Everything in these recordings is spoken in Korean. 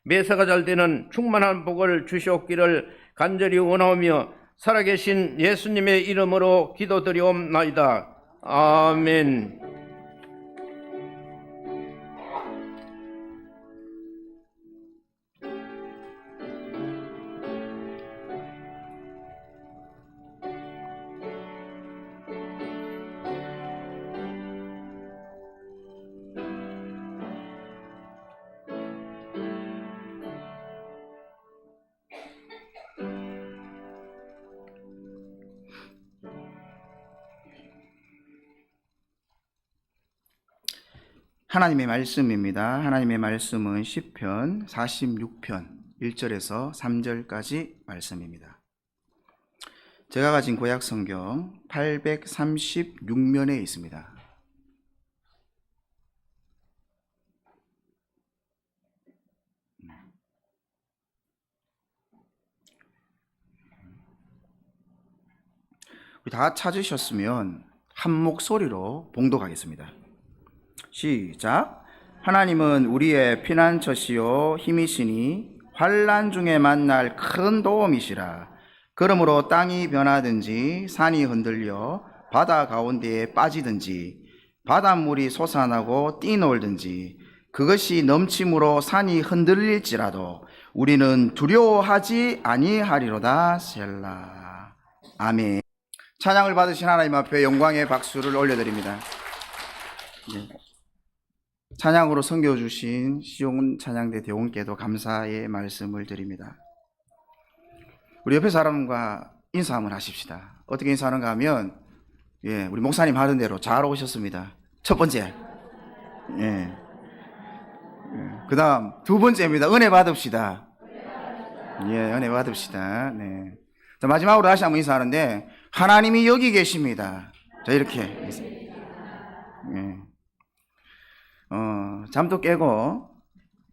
매사가 잘 되는 충만한 복을 주시옵기를 간절히 원하오며 살아계신 예수님의 이름으로 기도드리옵나이다. 아멘. 하나님의 말씀입니다. 하나님의 말씀은 시편 46편 1절에서 3절까지 말씀입니다. 제가 가진 구약 성경 836면에 있습니다. 우리 다 찾으셨으면 한 목소리로 봉독하겠습니다. 시작. 하나님은 우리의 피난처시요 힘이시니 환난 중에 만날 큰 도움이시라. 그러므로 땅이 변하든지 산이 흔들려 바다 가운데에 빠지든지 바닷물이 솟아나고 뛰놀든지 그것이 넘침으로 산이 흔들릴지라도 우리는 두려워하지 아니하리로다. 셀라. 아멘. 찬양을 받으신 하나님 앞에 영광의 박수를 올려드립니다. 찬양으로 섬겨주신 시용 찬양대 대원께도 감사의 말씀을 드립니다. 우리 옆에 사람과 인사 한번 하십시다. 어떻게 인사하는가 하면, 우리 목사님 하는 대로 잘 오셨습니다. 첫 번째. 그 다음, 두 번째입니다. 은혜 받읍시다. 은혜 받읍시다. 네. 자, 마지막으로 다시 한번 인사하는데, 하나님이 여기 계십니다. 자, 이렇게. 잠도 깨고,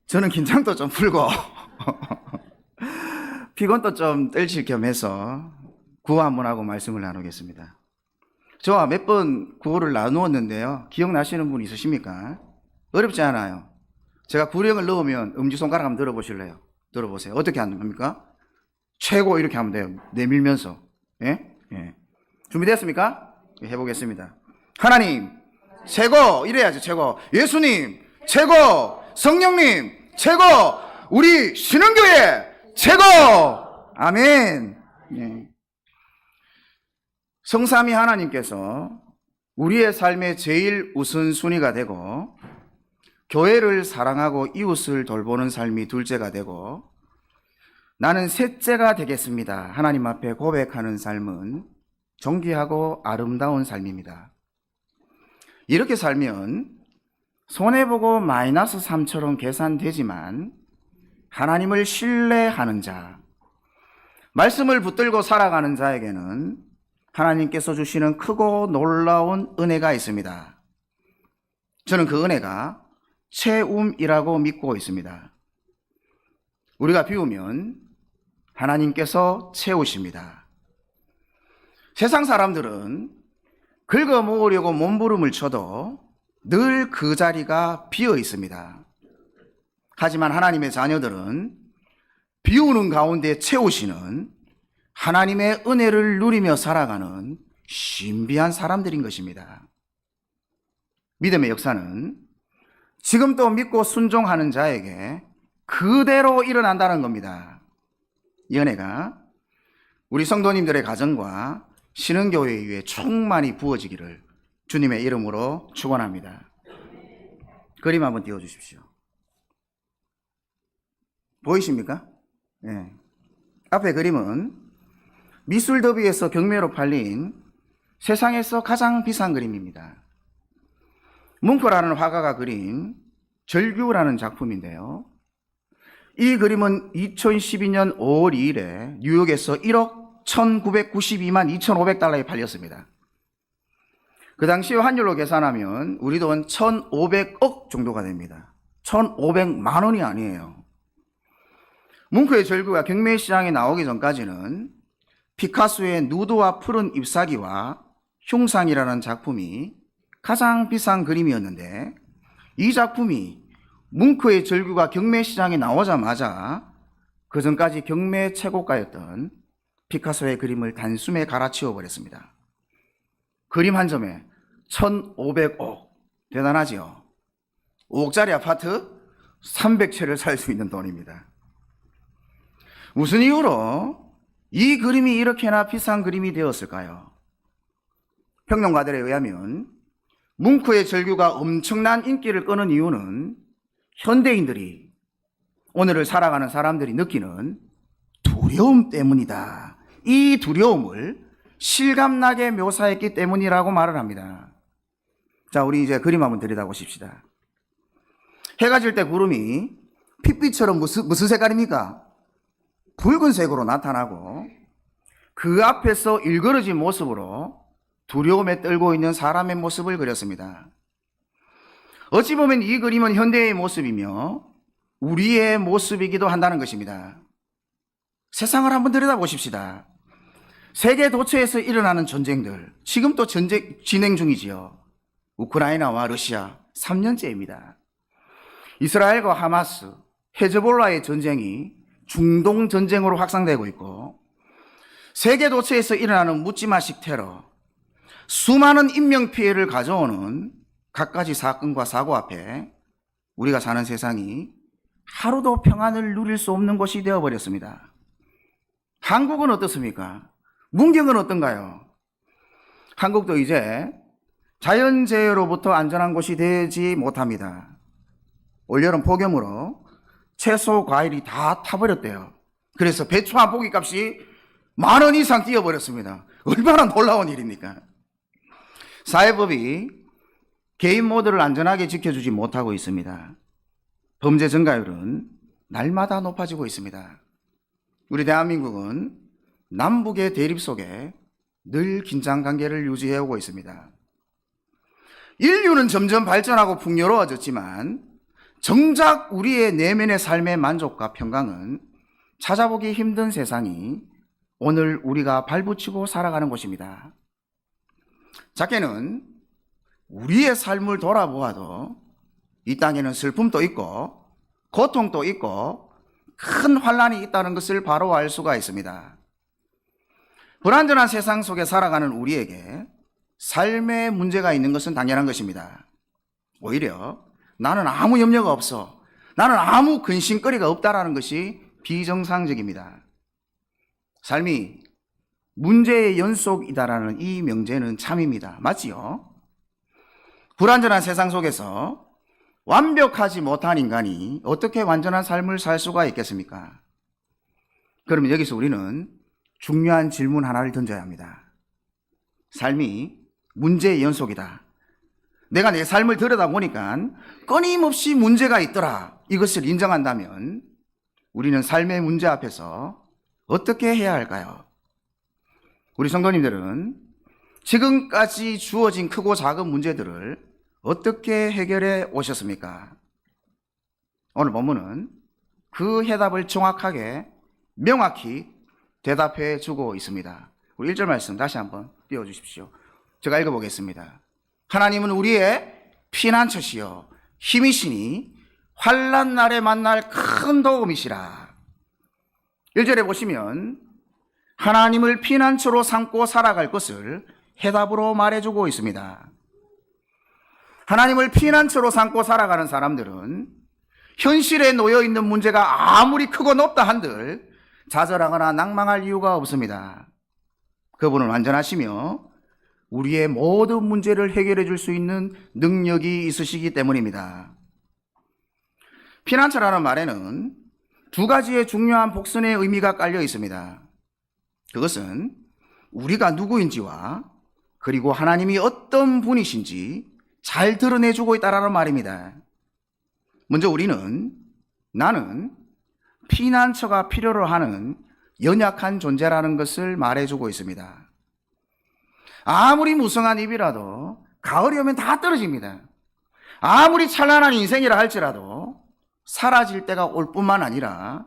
저는 긴장도 좀 풀고, 피곤도 좀 떨칠 겸 해서 구호 한번 하고 말씀을 나누겠습니다. 저와 몇 번 구호를 나누었는데요. 기억나시는 분 있으십니까? 어렵지 않아요. 제가 구령을 넣으면 엄지손가락 한번 들어보실래요? 들어보세요. 어떻게 합니까? 최고 이렇게 하면 돼요. 내밀면서. 준비됐습니까? 해보겠습니다. 하나님, 최고! 이래야죠, 최고. 예수님, 최고! 성령님, 최고! 우리 신흥교회, 최고! 아멘. 성삼위 하나님께서 우리의 삶의 제일 우선순위가 되고, 교회를 사랑하고 이웃을 돌보는 삶이 둘째가 되고, 나는 셋째가 되겠습니다. 하나님 앞에 고백하는 삶은 존귀하고 아름다운 삶입니다. 이렇게 살면 손해보고 마이너스 3처럼 계산되지만 하나님을 신뢰하는 자, 말씀을 붙들고 살아가는 자에게는 하나님께서 주시는 크고 놀라운 은혜가 있습니다. 저는 그 은혜가 채움이라고 믿고 있습니다. 우리가 비우면 하나님께서 채우십니다. 세상 사람들은 긁어 모으려고 몸부림을 쳐도 늘 그 자리가 비어 있습니다. 하지만 하나님의 자녀들은 비우는 가운데 채우시는 하나님의 은혜를 누리며 살아가는 신비한 사람들인 것입니다. 믿음의 역사는 지금도 믿고 순종하는 자에게 그대로 일어난다는 겁니다. 이 은혜가 우리 성도님들의 가정과 신흥교회 위에 충만히 부어지기를 주님의 이름으로 축원합니다. 그림 한번 띄워주십시오. 보이십니까? 앞에 그림은 미술 더비에서 경매로 팔린 세상에서 가장 비싼 그림입니다. 뭉크라는 화가가 그린 절규라는 작품인데요. 이 그림은 2012년 5월 2일에 뉴욕에서 1억 1992만 2,500달러에 팔렸습니다. 그 당시 환율로 계산하면 우리 돈 1,500억 정도가 됩니다. 1,500만 원이 아니에요. 뭉크의 절규가 경매시장에 나오기 전까지는 피카소의 누드와 푸른 잎사귀와 흉상이라는 작품이 가장 비싼 그림이었는데, 이 작품이 뭉크의 절규가 경매시장에 나오자마자 그 전까지 경매 최고가였던 피카소의 그림을 단숨에 갈아치워 버렸습니다. 그림 한 점에 1,500억. 대단하지요? 5억짜리 아파트 300채를 살 수 있는 돈입니다. 무슨 이유로 이 그림이 이렇게나 비싼 그림이 되었을까요? 평론가들에 의하면 뭉크의 절규가 엄청난 인기를 끄는 이유는 현대인들이, 오늘을 살아가는 사람들이 느끼는 두려움 때문이다. 이 두려움을 실감나게 묘사했기 때문이라고 말을 합니다. 자, 우리 이제 그림 한번 들여다보십시다. 해가 질 때 구름이 핏빛처럼 무슨 색깔입니까? 붉은색으로 나타나고 그 앞에서 일그러진 모습으로 두려움에 떨고 있는 사람의 모습을 그렸습니다. 어찌 보면 이 그림은 현대의 모습이며 우리의 모습이기도 한다는 것입니다. 세상을 한번 들여다보십시다. 세계 도처에서 일어나는 전쟁들, 지금 또 전쟁 진행 중이지요. 우크라이나와 러시아 3년째입니다. 이스라엘과 하마스, 헤즈볼라의 전쟁이 중동 전쟁으로 확산되고 있고, 세계 도처에서 일어나는 묻지마식 테러, 수많은 인명피해를 가져오는 갖가지 사건과 사고 앞에 우리가 사는 세상이 하루도 평안을 누릴 수 없는 곳이 되어버렸습니다. 한국은 어떻습니까? 문경은 어떤가요? 한국도 이제 자연재해로부터 안전한 곳이 되지 못합니다. 올여름 폭염으로 채소, 과일이 다 타버렸대요. 그래서 배추 한 포기 값이 10,000원 이상 뛰어버렸습니다. 얼마나 놀라운 일입니까? 사회법이 개인 모두를 안전하게 지켜주지 못하고 있습니다. 범죄 증가율은 날마다 높아지고 있습니다. 우리 대한민국은 남북의 대립 속에 늘 긴장 관계를 유지해오고 있습니다. 인류는 점점 발전하고 풍요로워졌지만 정작 우리의 내면의 삶의 만족과 평강은 찾아보기 힘든 세상이 오늘 우리가 발붙이고 살아가는 곳입니다. 작게는 우리의 삶을 돌아보아도 이 땅에는 슬픔도 있고 고통도 있고 큰 환난이 있다는 것을 바로 알 수가 있습니다. 불안전한 세상 속에 살아가는 우리에게 삶의 문제가 있는 것은 당연한 것입니다. 오히려 나는 아무 염려가 없어, 나는 아무 근심거리가 없다라는 것이 비정상적입니다. 삶이 문제의 연속이다라는 이 명제는 참입니다. 맞지요? 불완전한 세상 속에서 완벽하지 못한 인간이 어떻게 완전한 삶을 살 수가 있겠습니까? 그러면 여기서 우리는 중요한 질문 하나를 던져야 합니다. 삶이 문제의 연속이다. 내가 내 삶을 들여다보니까 끊임없이 문제가 있더라. 이것을 인정한다면 우리는 삶의 문제 앞에서 어떻게 해야 할까요? 우리 성도님들은 지금까지 주어진 크고 작은 문제들을 어떻게 해결해 오셨습니까? 오늘 본문은 그 해답을 정확하게 명확히 대답해 주고 있습니다. 우리 1절 말씀 다시 한번 띄워주십시오. 제가 읽어보겠습니다. 하나님은 우리의 피난처시여 힘이시니 환난 날에 만날 큰 도움이시라. 1절에 보시면 하나님을 피난처로 삼고 살아갈 것을 해답으로 말해주고 있습니다. 하나님을 피난처로 삼고 살아가는 사람들은 현실에 놓여있는 문제가 아무리 크고 높다 한들 좌절하거나 낭망할 이유가 없습니다. 그분은 완전하시며 우리의 모든 문제를 해결해 줄 수 있는 능력이 있으시기 때문입니다. 피난처라는 말에는 두 가지의 중요한 복선의 의미가 깔려 있습니다. 그것은 우리가 누구인지와 그리고 하나님이 어떤 분이신지 잘 드러내주고 있다는 말입니다. 먼저 우리는, 나는 피난처가 필요로 하는 연약한 존재라는 것을 말해주고 있습니다. 아무리 무성한 잎이라도 가을이 오면 다 떨어집니다. 아무리 찬란한 인생이라 할지라도 사라질 때가 올 뿐만 아니라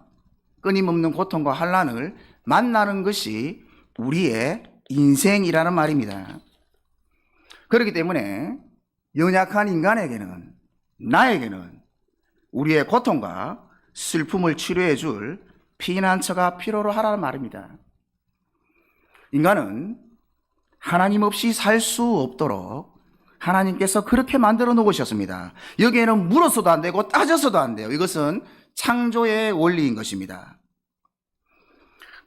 끊임없는 고통과 환난을 만나는 것이 우리의 인생이라는 말입니다. 그렇기 때문에 연약한 인간에게는, 나에게는 우리의 고통과 슬픔을 치료해 줄 피난처가 필요로 하라는 말입니다. 인간은 하나님 없이 살 수 없도록 하나님께서 그렇게 만들어 놓으셨습니다. 여기에는 물어서도 안 되고 따져서도 안 돼요. 이것은 창조의 원리인 것입니다.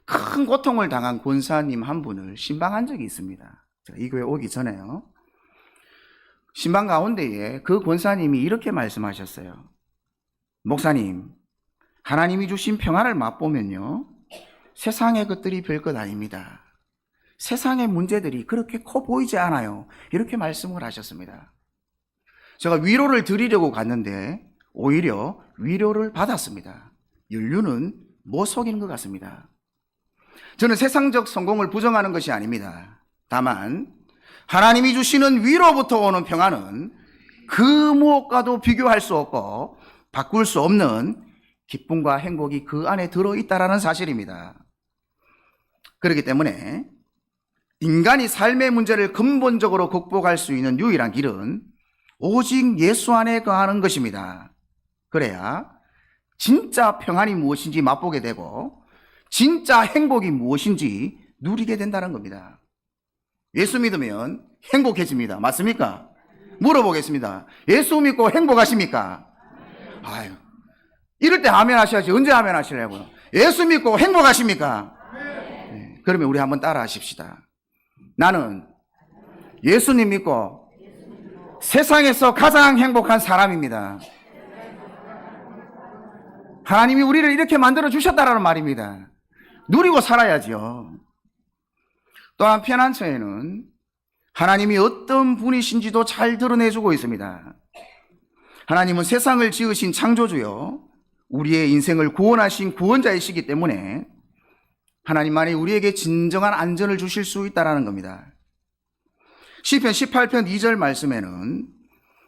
큰 고통을 당한 권사님 한 분을 신방한 적이 있습니다. 제가 이 교회 오기 전에요. 신방 가운데에 그 권사님이 이렇게 말씀하셨어요. 목사님, 하나님이 주신 평안을 맛보면요, 세상의 것들이 별것 아닙니다. 세상의 문제들이 그렇게 커 보이지 않아요. 이렇게 말씀을 하셨습니다. 제가 위로를 드리려고 갔는데 오히려 위로를 받았습니다. 인류는 못 속이는 것 같습니다. 저는 세상적 성공을 부정하는 것이 아닙니다. 다만 하나님이 주시는 위로부터 오는 평안은 그 무엇과도 비교할 수 없고 바꿀 수 없는 기쁨과 행복이 그 안에 들어있다는 사실입니다. 그렇기 때문에 인간이 삶의 문제를 근본적으로 극복할 수 있는 유일한 길은 오직 예수 안에 거하는 것입니다. 그래야 진짜 평안이 무엇인지 맛보게 되고 진짜 행복이 무엇인지 누리게 된다는 겁니다. 예수 믿으면 행복해집니다. 맞습니까? 물어보겠습니다. 예수 믿고 행복하십니까? 아유, 이럴 때 아멘 하셔야지. 언제 아멘 하시려고요? 예수 믿고 행복하십니까? 네, 그러면 우리 한번 따라 하십시다. 나는 예수님 믿고 세상에서 가장 행복한 사람입니다. 하나님이 우리를 이렇게 만들어 주셨다라는 말입니다. 누리고 살아야죠. 또한 피난처에는 하나님이 어떤 분이신지도 잘 드러내주고 있습니다. 하나님은 세상을 지으신 창조주요, 우리의 인생을 구원하신 구원자이시기 때문에 하나님만이 우리에게 진정한 안전을 주실 수 있다는 겁니다. 시편 18편 2절 말씀에는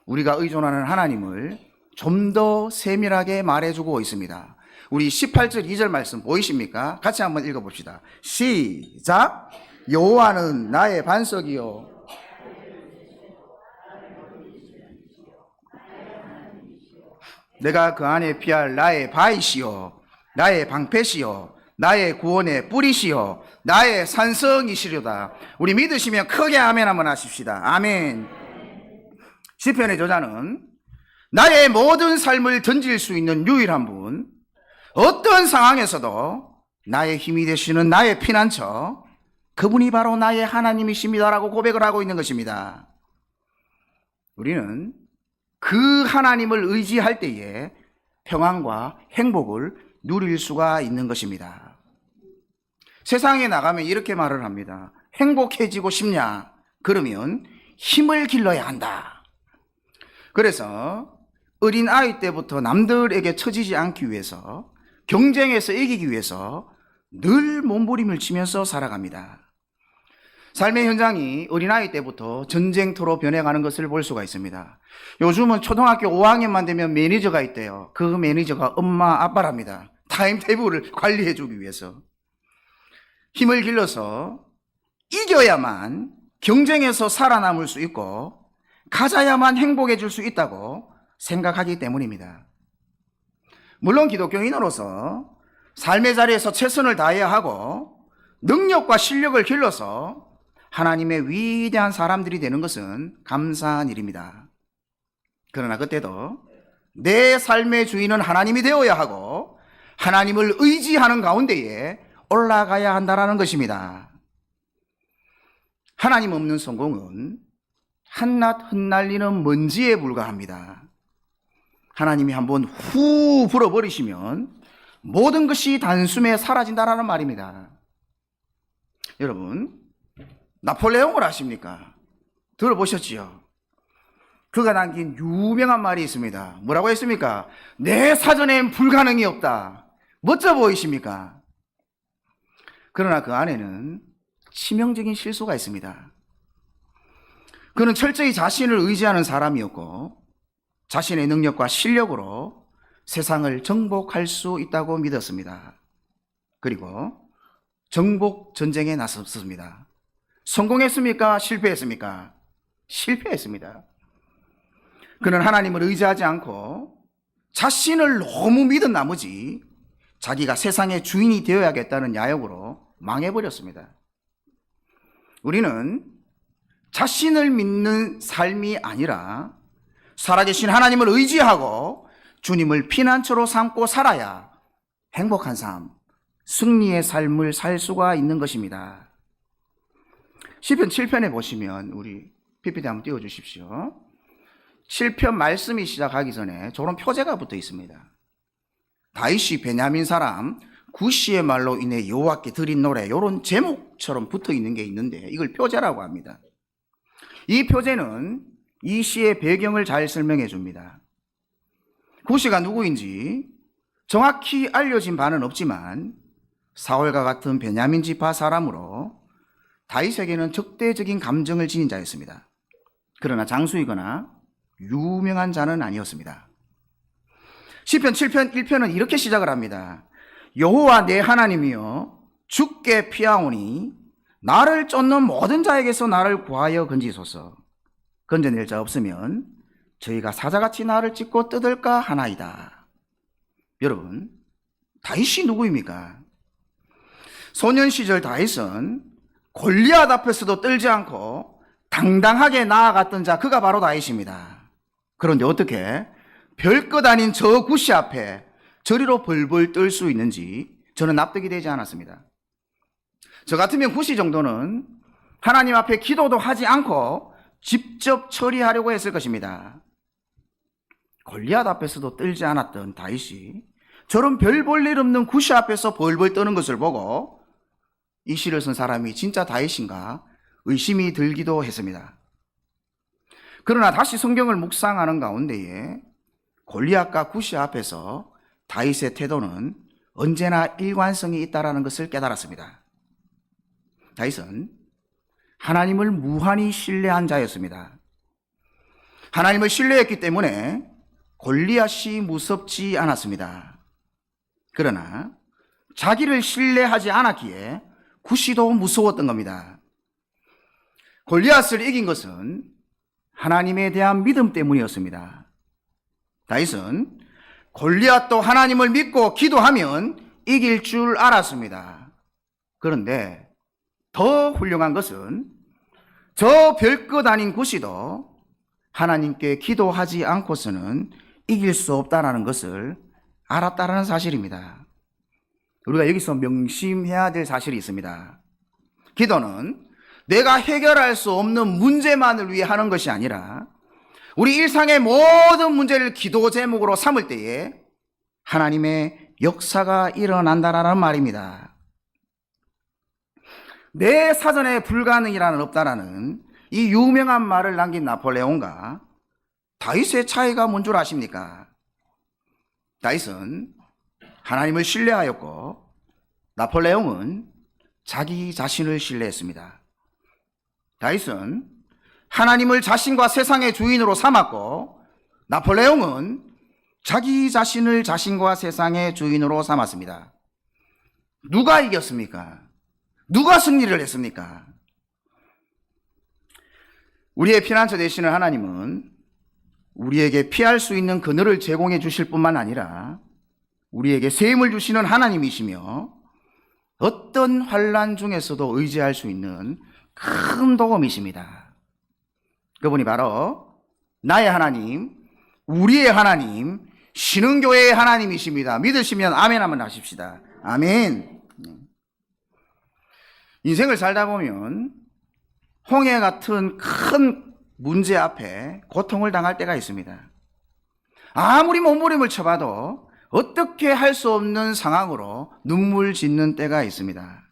우리가 의존하는 하나님을 좀 더 세밀하게 말해주고 있습니다. 우리 18절 2절 말씀 보이십니까? 같이 한번 읽어봅시다. 시작. 여호와는 나의 반석이요 내가 그 안에 피할 나의 바위시요 나의 방패시요 나의 구원의 뿌리시요 나의 산성이시려다. 우리 믿으시면 크게 아멘 한번 하십시다. 아멘. 시편의 저자는 나의 모든 삶을 던질 수 있는 유일한 분, 어떤 상황에서도 나의 힘이 되시는 나의 피난처, 그분이 바로 나의 하나님이십니다라고 고백을 하고 있는 것입니다. 우리는 그 하나님을 의지할 때에 평안과 행복을 누릴 수가 있는 것입니다. 세상에 나가면 이렇게 말을 합니다. 행복해지고 싶냐? 그러면 힘을 길러야 한다. 그래서 어린 아이 때부터 남들에게 처지지 않기 위해서, 경쟁에서 이기기 위해서 늘 몸부림을 치면서 살아갑니다. 삶의 현장이 어린아이 때부터 전쟁터로 변해가는 것을 볼 수가 있습니다. 요즘은 초등학교 5학년만 되면 매니저가 있대요. 그 매니저가 엄마, 아빠랍니다. 타임테이블을 관리해주기 위해서. 힘을 길러서 이겨야만 경쟁에서 살아남을 수 있고 가져야만 행복해질 수 있다고 생각하기 때문입니다. 물론 기독교인으로서 삶의 자리에서 최선을 다해야 하고 능력과 실력을 길러서 하나님의 위대한 사람들이 되는 것은 감사한 일입니다. 그러나 그때도 내 삶의 주인은 하나님이 되어야 하고 하나님을 의지하는 가운데에 올라가야 한다는 것입니다. 하나님 없는 성공은 한낱 흩날리는 먼지에 불과합니다. 하나님이 한번 후 불어버리시면 모든 것이 단숨에 사라진다는 말입니다. 여러분, 나폴레옹을 아십니까? 들어보셨지요? 그가 남긴 유명한 말이 있습니다. 뭐라고 했습니까? 내 사전엔 불가능이 없다. 멋져 보이십니까? 그러나 그 안에는 치명적인 실수가 있습니다. 그는 철저히 자신을 의지하는 사람이었고 자신의 능력과 실력으로 세상을 정복할 수 있다고 믿었습니다. 그리고 정복 전쟁에 나섰습니다. 성공했습니까? 실패했습니까? 실패했습니다. 그는 하나님을 의지하지 않고 자신을 너무 믿은 나머지 자기가 세상의 주인이 되어야겠다는 야욕으로 망해버렸습니다. 우리는 자신을 믿는 삶이 아니라 살아계신 하나님을 의지하고 주님을 피난처로 삼고 살아야 행복한 삶, 승리의 삶을 살 수가 있는 것입니다. 시편 7편에 보시면 우리 PPT 한번 띄워주십시오. 7편 말씀이 시작하기 전에 저런 표제가 붙어 있습니다. 다윗이 베냐민 사람 구시의 말로 인해 여호와께 드린 노래, 이런 제목처럼 붙어 있는 게 있는데 이걸 표제라고 합니다. 이 표제는 이 시의 배경을 잘 설명해 줍니다. 구시가 누구인지 정확히 알려진 바는 없지만 사울과 같은 베냐민 지파 사람으로 다윗에게는 적대적인 감정을 지닌 자였습니다. 그러나 장수이거나 유명한 자는 아니었습니다. 시편 7편 1편은 이렇게 시작을 합니다. 여호와 내 하나님이여 주께 피하오니 나를 쫓는 모든 자에게서 나를 구하여 건지소서. 건져낼 자 없으면 저희가 사자같이 나를 찢고 뜯을까 하나이다. 여러분, 다윗이 누구입니까? 소년 시절 다윗은 골리앗 앞에서도 떨지 않고 당당하게 나아갔던 자, 그가 바로 다윗입니다. 그런데 어떻게 별것 아닌 저 구시 앞에 저리로 벌벌 떨 수 있는지 저는 납득이 되지 않았습니다. 저 같으면 구시 정도는 하나님 앞에 기도도 하지 않고 직접 처리하려고 했을 것입니다. 골리앗 앞에서도 떨지 않았던 다윗이 저런 별 볼 일 없는 구시 앞에서 벌벌 떠는 것을 보고 이 시를 쓴 사람이 진짜 다윗인가 의심이 들기도 했습니다. 그러나 다시 성경을 묵상하는 가운데에 골리앗과 구시 앞에서 다윗의 태도는 언제나 일관성이 있다는 것을 깨달았습니다. 다윗은 하나님을 무한히 신뢰한 자였습니다. 하나님을 신뢰했기 때문에 골리앗이 무섭지 않았습니다. 그러나 자기를 신뢰하지 않았기에 구시도 무서웠던 겁니다. 골리앗을 이긴 것은 하나님에 대한 믿음 때문이었습니다. 다윗은 골리앗도 하나님을 믿고 기도하면 이길 줄 알았습니다. 그런데 더 훌륭한 것은 저 별것 아닌 구시도 하나님께 기도하지 않고서는 이길 수 없다는 것을 알았다는 사실입니다. 우리가 여기서 명심해야 될 사실이 있습니다. 기도는 내가 해결할 수 없는 문제만을 위해 하는 것이 아니라 우리 일상의 모든 문제를 기도 제목으로 삼을 때에 하나님의 역사가 일어난다라는 말입니다. 내 사전에 불가능이라는 없다라는 이 유명한 말을 남긴 나폴레옹과 다윗의 차이가 뭔 줄 아십니까? 다윗은 하나님을 신뢰하였고 나폴레옹은 자기 자신을 신뢰했습니다. 다윗은 하나님을 자신과 세상의 주인으로 삼았고 나폴레옹은 자기 자신을 자신과 세상의 주인으로 삼았습니다. 누가 이겼습니까? 누가 승리를 했습니까? 우리의 피난처 되시는 하나님은 우리에게 피할 수 있는 그늘을 제공해 주실 뿐만 아니라 우리에게 새 힘을 주시는 하나님이시며 어떤 환난 중에서도 의지할 수 있는 큰 도움이십니다. 그분이 바로 나의 하나님, 우리의 하나님, 신흥교회의 하나님이십니다. 믿으시면 아멘 한번 하십시다. 아멘. 인생을 살다 보면 홍해 같은 큰 문제 앞에 고통을 당할 때가 있습니다. 아무리 몸부림을 쳐봐도 어떻게 할 수 없는 상황으로 눈물 짓는 때가 있습니다.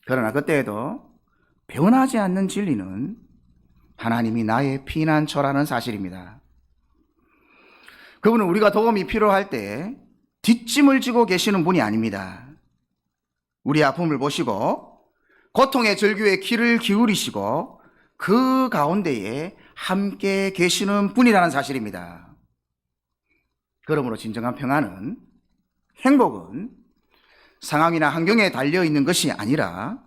그러나 그때에도 변하지 않는 진리는 하나님이 나의 피난처라는 사실입니다. 그분은 우리가 도움이 필요할 때 뒷짐을 지고 계시는 분이 아닙니다. 우리 아픔을 보시고 고통의 절규에 귀를 기울이시고 그 가운데에 함께 계시는 분이라는 사실입니다. 그러므로 진정한 평안은, 행복은 상황이나 환경에 달려있는 것이 아니라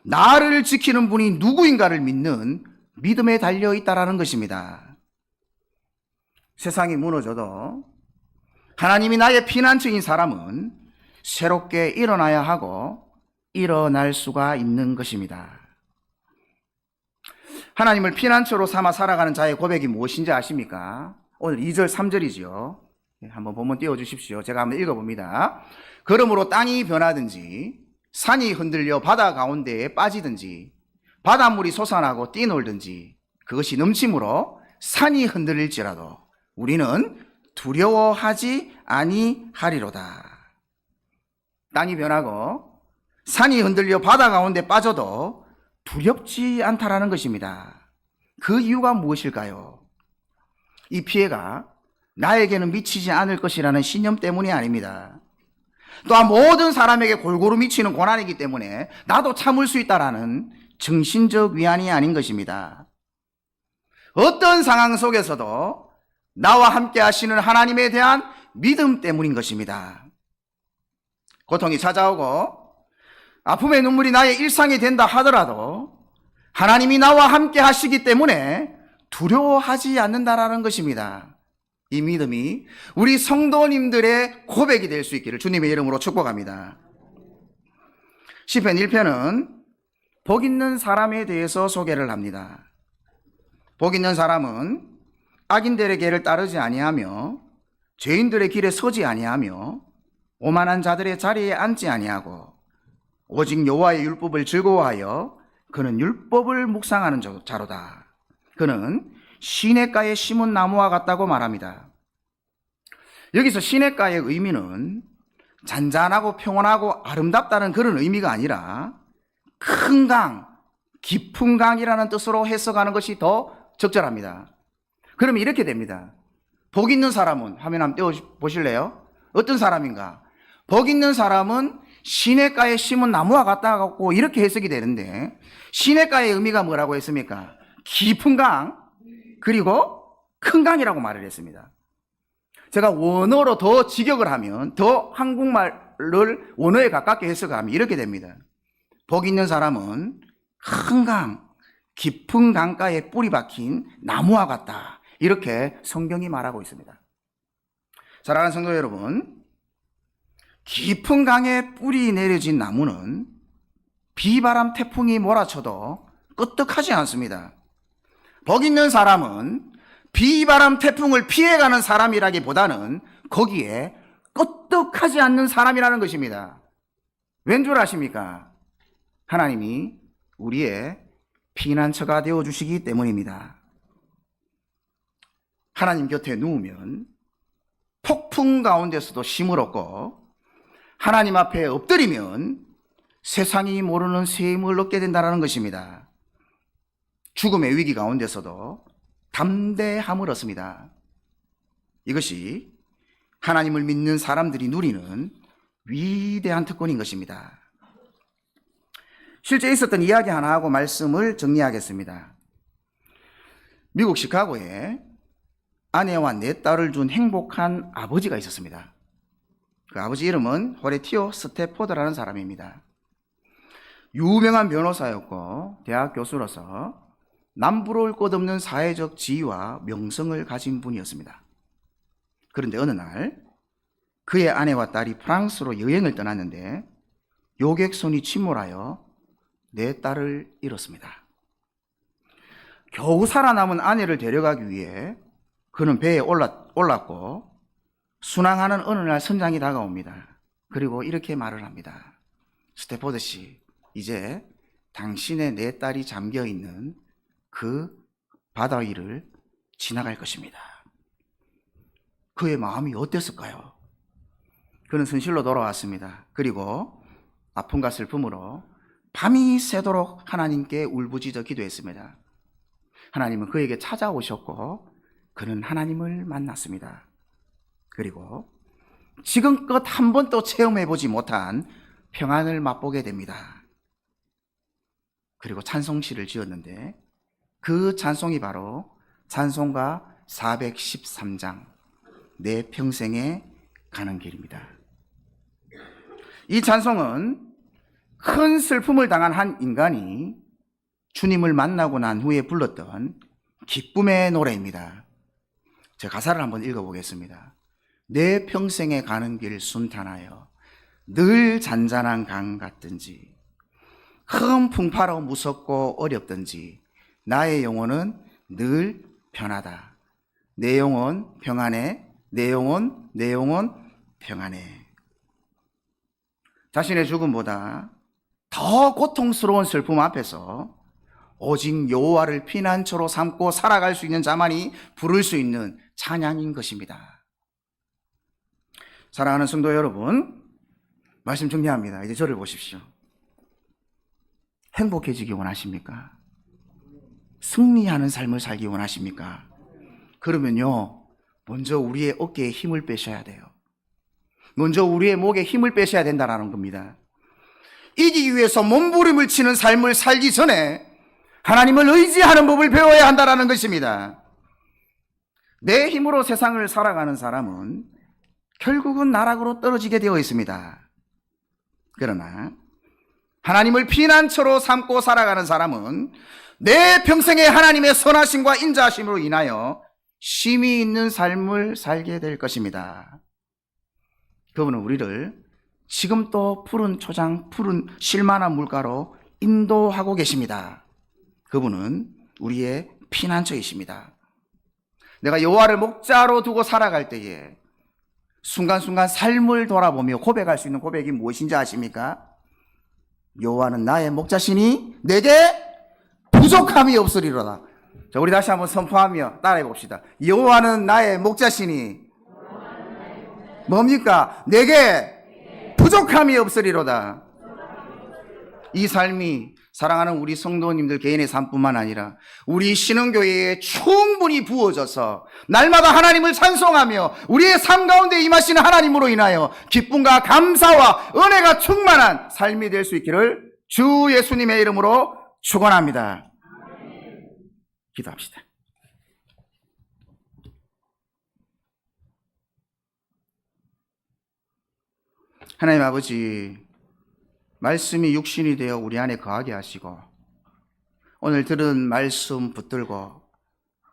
나를 지키는 분이 누구인가를 믿는 믿음에 달려있다는 것입니다. 세상이 무너져도 하나님이 나의 피난처인 사람은 새롭게 일어나야 하고 일어날 수가 있는 것입니다. 하나님을 피난처로 삼아 살아가는 자의 고백이 무엇인지 아십니까? 오늘 2절 3절이죠. 한번 본문 띄워주십시오. 제가 한번 읽어봅니다. 그러므로 땅이 변하든지 산이 흔들려 바다 가운데에 빠지든지 바닷물이 솟아나고 뛰놀든지 그것이 넘침으로 산이 흔들릴지라도 우리는 두려워하지 아니하리로다. 땅이 변하고 산이 흔들려 바다 가운데 빠져도 두렵지 않다라는 것입니다. 그 이유가 무엇일까요? 이 피해가 나에게는 미치지 않을 것이라는 신념 때문이 아닙니다. 또한 모든 사람에게 골고루 미치는 고난이기 때문에 나도 참을 수 있다라는 정신적 위안이 아닌 것입니다. 어떤 상황 속에서도 나와 함께 하시는 하나님에 대한 믿음 때문인 것입니다. 고통이 찾아오고 아픔의 눈물이 나의 일상이 된다 하더라도 하나님이 나와 함께 하시기 때문에 두려워하지 않는다라는 것입니다. 이 믿음이 우리 성도님들의 고백이 될 수 있기를 주님의 이름으로 축복합니다. 시편 1편은 복 있는 사람에 대해서 소개를 합니다. 복 있는 사람은 악인들의 길을 따르지 아니하며 죄인들의 길에 서지 아니하며 오만한 자들의 자리에 앉지 아니하고 오직 여호와의 율법을 즐거워하여 그는 율법을 묵상하는 자로다. 그는 시냇가에 심은 나무와 같다고 말합니다. 여기서 시냇가의 의미는 잔잔하고 평온하고 아름답다는 그런 의미가 아니라 큰 강, 깊은 강이라는 뜻으로 해석하는 것이 더 적절합니다. 그러면 이렇게 됩니다. 복 있는 사람은 화면 한번 띄워보실래요? 어떤 사람인가? 복 있는 사람은 시냇가에 심은 나무와 같다고 이렇게 해석이 되는데 시냇가의 의미가 뭐라고 했습니까? 깊은 강 그리고 큰 강이라고 말을 했습니다. 제가 원어로 더 직역을 하면 더 한국말을 원어에 가깝게 해석하면 이렇게 됩니다. 복 있는 사람은 큰 강, 깊은 강가에 뿌리 박힌 나무와 같다. 이렇게 성경이 말하고 있습니다. 사랑하는 성도 여러분, 깊은 강에 뿌리 내려진 나무는 비바람 태풍이 몰아쳐도 끄떡하지 않습니다. 복 있는 사람은 비바람 태풍을 피해가는 사람이라기보다는 거기에 끄떡하지 않는 사람이라는 것입니다. 왠 줄 아십니까? 하나님이 우리의 피난처가 되어주시기 때문입니다. 하나님 곁에 누우면 폭풍 가운데서도 힘을 얻고 하나님 앞에 엎드리면 세상이 모르는 새 힘을 얻게 된다는 것입니다. 죽음의 위기 가운데서도 담대함을 얻습니다. 이것이 하나님을 믿는 사람들이 누리는 위대한 특권인 것입니다. 실제 있었던 이야기 하나 하고 말씀을 정리하겠습니다. 미국 시카고에 아내와 4딸을 둔 행복한 아버지가 있었습니다. 그 아버지 이름은 호레티오 스태포드라는 사람입니다. 유명한 변호사였고 대학 교수로서 남부러울 것 없는 사회적 지위와 명성을 가진 분이었습니다. 그런데 어느 날 그의 아내와 딸이 프랑스로 여행을 떠났는데 요객선이 침몰하여 4딸을 잃었습니다. 겨우 살아남은 아내를 데려가기 위해 그는 배에 올랐고 순항하는 어느 날 선장이 다가옵니다. 그리고 이렇게 말을 합니다. 스태포드 씨, 이제 당신의 4딸이 잠겨있는 그 바다 위를 지나갈 것입니다. 그의 마음이 어땠을까요? 그는 선실로 돌아왔습니다. 그리고 아픔과 슬픔으로 밤이 새도록 하나님께 울부짖어 기도했습니다. 하나님은 그에게 찾아오셨고 그는 하나님을 만났습니다. 그리고 지금껏 한 번도 체험해보지 못한 평안을 맛보게 됩니다. 그리고 찬송시를 지었는데 그 찬송이 바로 찬송가 413장 내 평생에 가는 길입니다. 이 찬송은 큰 슬픔을 당한 한 인간이 주님을 만나고 난 후에 불렀던 기쁨의 노래입니다. 제가 가사를 한번 읽어보겠습니다. 내 평생에 가는 길 순탄하여 늘 잔잔한 강 같든지 큰 풍파로 무섭고 어렵든지 나의 영혼은 늘 편하다. 내 영혼 평안해. 내 영혼 평안해. 자신의 죽음보다 더 고통스러운 슬픔 앞에서 오직 여호와를 피난처로 삼고 살아갈 수 있는 자만이 부를 수 있는 찬양인 것입니다. 사랑하는 성도 여러분, 말씀 정리합니다. 이제 저를 보십시오. 행복해지기 원하십니까? 승리하는 삶을 살기 원하십니까? 그러면요, 먼저 우리의 어깨에 힘을 빼셔야 돼요. 먼저 우리의 목에 힘을 빼셔야 된다는 겁니다. 이기기 위해서 몸부림을 치는 삶을 살기 전에 하나님을 의지하는 법을 배워야 한다는 것입니다. 내 힘으로 세상을 살아가는 사람은 결국은 나락으로 떨어지게 되어 있습니다. 그러나 하나님을 피난처로 삼고 살아가는 사람은 내 평생에 하나님의 선하심과 인자하심으로 인하여 쉼이 있는 삶을 살게 될 것입니다. 그분은 우리를 지금 또 푸른 초장, 푸른 쉴만한 물가로 인도하고 계십니다. 그분은 우리의 피난처이십니다. 내가 여호와를 목자로 두고 살아갈 때에 순간순간 삶을 돌아보며 고백할 수 있는 고백이 무엇인지 아십니까? 여호와는 나의 목자시니 내게 부족함이 없으리로다. 자, 우리 다시 한번 선포하며 따라해 봅시다. 여호와는 나의 목자시니 뭡니까? 내게 부족함이 없으리로다. 이 삶이 사랑하는 우리 성도님들 개인의 삶뿐만 아니라 우리 신흥교회에 충분히 부어져서 날마다 하나님을 찬송하며 우리의 삶 가운데 임하시는 하나님으로 인하여 기쁨과 감사와 은혜가 충만한 삶이 될 수 있기를 주 예수님의 이름으로 축원합니다. 기도합시다. 하나님 아버지, 말씀이 육신이 되어 우리 안에 거하게 하시고 오늘 들은 말씀 붙들고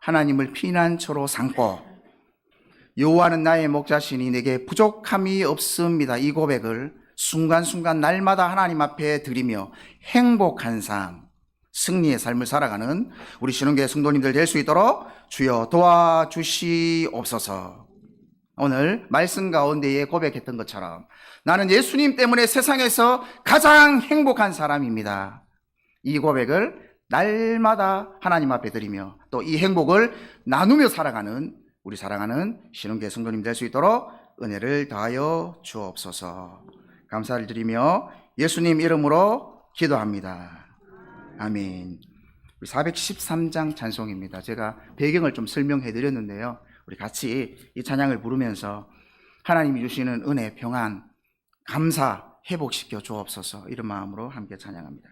하나님을 피난처로 삼고 여호와는 나의 목자시니 내게 부족함이 없습니다. 이 고백을 순간순간 날마다 하나님 앞에 드리며 행복한 삶, 승리의 삶을 살아가는 우리 신흥교회 성도님들 될 수 있도록 주여 도와주시옵소서. 오늘 말씀 가운데에 고백했던 것처럼 나는 예수님 때문에 세상에서 가장 행복한 사람입니다. 이 고백을 날마다 하나님 앞에 드리며 또 이 행복을 나누며 살아가는 우리 사랑하는 신흥교회 성도님 될 수 있도록 은혜를 다하여 주옵소서. 감사를 드리며 예수님 이름으로 기도합니다. 아멘. 413장 찬송입니다. 제가 배경을 좀 설명해 드렸는데요. 우리 같이 이 찬양을 부르면서 하나님이 주시는 은혜, 평안, 감사 회복시켜 주옵소서. 이런 마음으로 함께 찬양합니다.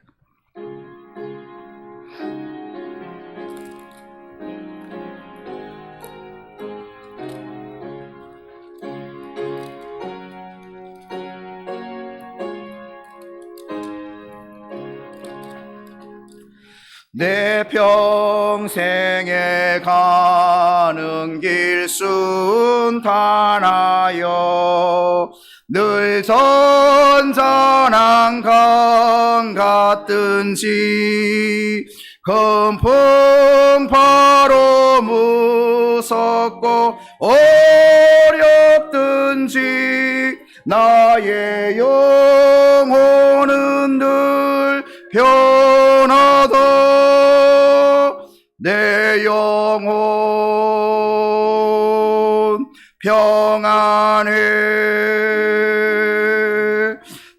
내 평생에 가는 길 순탄하여 늘 잔잔한 강 같든지 큰 풍파로 무섭고 어렵든지 나의 영혼은 늘 편하다. 내 영혼 평안해.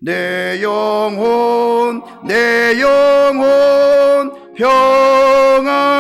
내 영혼 평안해.